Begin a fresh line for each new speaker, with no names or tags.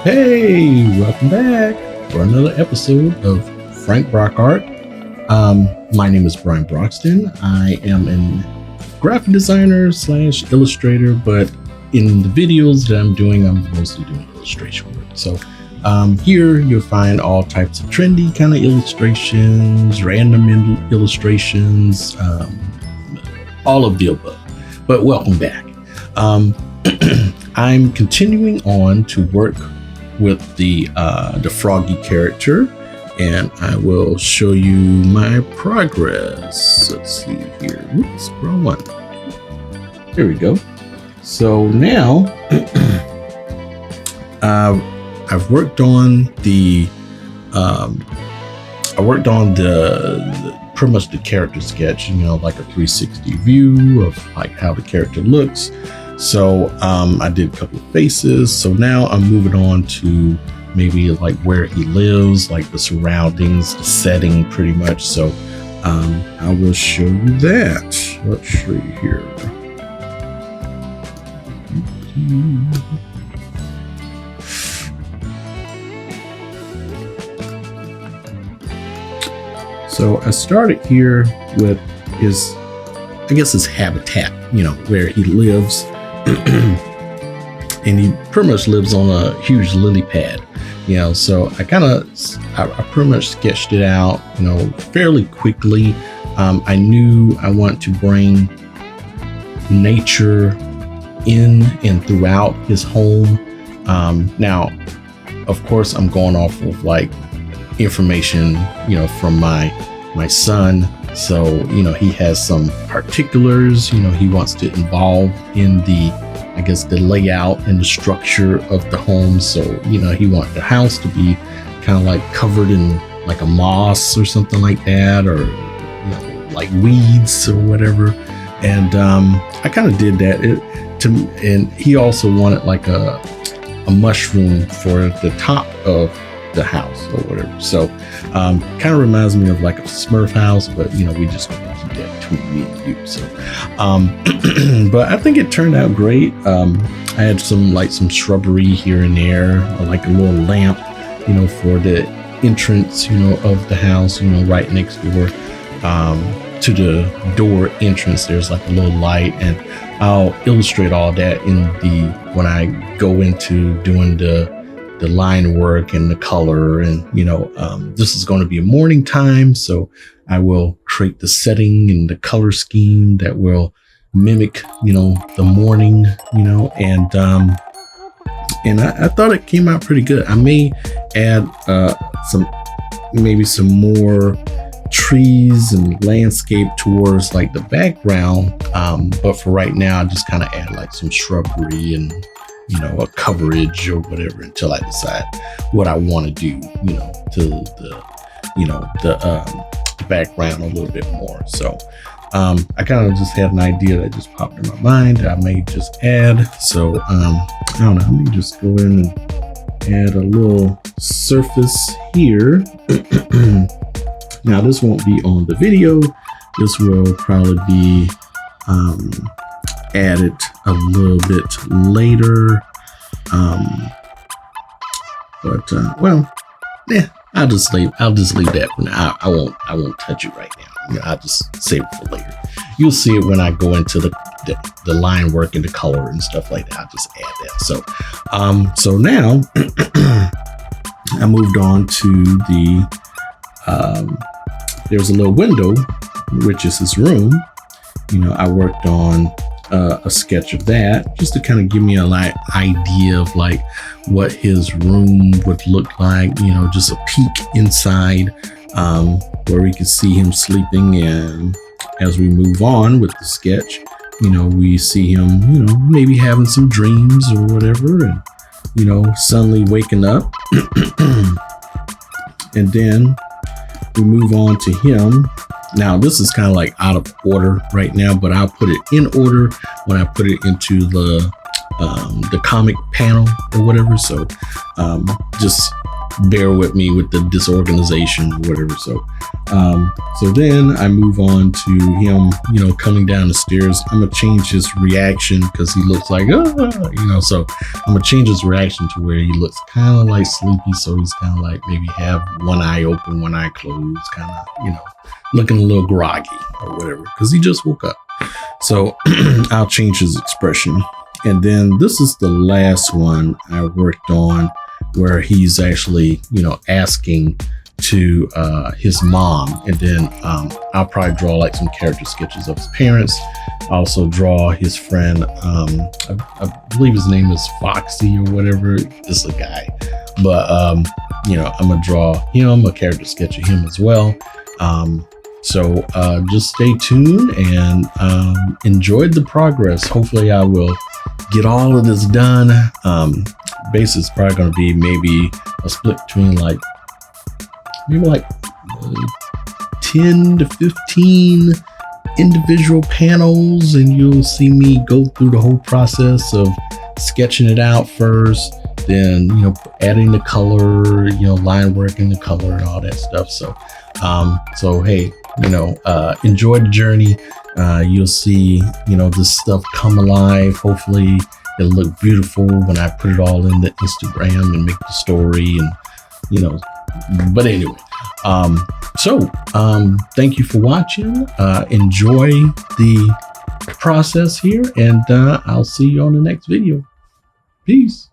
Hey, welcome back for another episode of Frank Brock Art. My name is BrianFBroxton. I am a graphic designer / illustrator, but in the videos that I'm doing, I'm mostly doing illustration work. So here you'll find all types of trendy kind of illustrations, random illustrations, all of the above. But welcome back. I'm continuing on to work with the Froggy character, and I will show you my progress. Let's see here. Oops, wrong one. There we go. So now I've worked on the pretty much the character sketch, like a 360 view of like how the character looks. So I did a couple of faces. So now I'm moving on to maybe like where he lives, like the surroundings, the setting pretty much. So I will show you that. Let's show you here. So I started here with his habitat, where he lives. And he pretty much lives on a huge lily pad, so I pretty much sketched it out, fairly quickly. I knew I wanted to bring nature in and throughout his home. Now, of course, I'm going off of like information, from my son. So, he has some particulars, he wants to involve in the layout and the structure of the home. So, he wants the house to be kind of like covered in like a moss or something like that, or, like weeds or whatever. And I kind of did that. And he also wanted like a mushroom for the top of the house or whatever. So kind of reminds me of like a Smurf house, but we just keep that between me and you. So but I think it turned out great. I had some shrubbery here and there, like a little lamp, for the entrance, of the house, right next door to the door entrance. There's like a little light, and I'll illustrate all that when I go into doing the line work and the color. And this is going to be a morning time, so I will create the setting and the color scheme that will mimic the morning, and I thought it came out pretty good. I may add some more trees and landscape towards like the background, but for right now I just kind of add like some shrubbery and a coverage or whatever until I decide what I want to do, to the background a little bit more. So I kind of just had an idea that just popped in my mind that I may just add. So I don't know, let me just go in and add a little surface here. Now this won't be on the video. This will probably be added a little bit later, I'll just leave that for now. I won't touch it right now. I'll just save it for later. You'll see it when I go into the line work and the color and stuff like that. I'll just add that. So now I moved on to there's a little window, which is his room. I worked on a sketch of that just to kind of give me a idea of like what his room would look like, just a peek inside, where we can see him sleeping. And as we move on with the sketch, we see him, maybe having some dreams or whatever, and, suddenly waking up. And then we move on to him. Now, this is kind of like out of order right now, but I'll put it in order when I put it into the comic panel or whatever. So just bear with me with the disorganization or whatever. So then I move on to him, coming down the stairs. I'm gonna change his reaction because he looks like, so I'm gonna change his reaction to where he looks kind of like sleepy. So he's kind of like maybe have one eye open, one eye closed, kind of, looking a little groggy or whatever, because he just woke up. So I'll change his expression. And then this is the last one I worked on, where he's actually, asking to his mom. And then I'll probably draw like some character sketches of his parents. I also draw his friend, I believe his name is Foxy or whatever. It's a guy. But, I'm going to draw him, a character sketch of him as well. So just stay tuned and enjoy the progress. Hopefully I will get all of this done. Base is probably going to be maybe a split between maybe 10 to 15 individual panels, and you'll see me go through the whole process of sketching it out first, then adding the color, line working the color and all that stuff. So hey, enjoy the journey. You'll see this stuff come alive. Hopefully it'll look beautiful when I put it all in the Instagram and make the story, and but anyway, thank you for watching. Enjoy the process here, and I'll see you on the next video. Peace.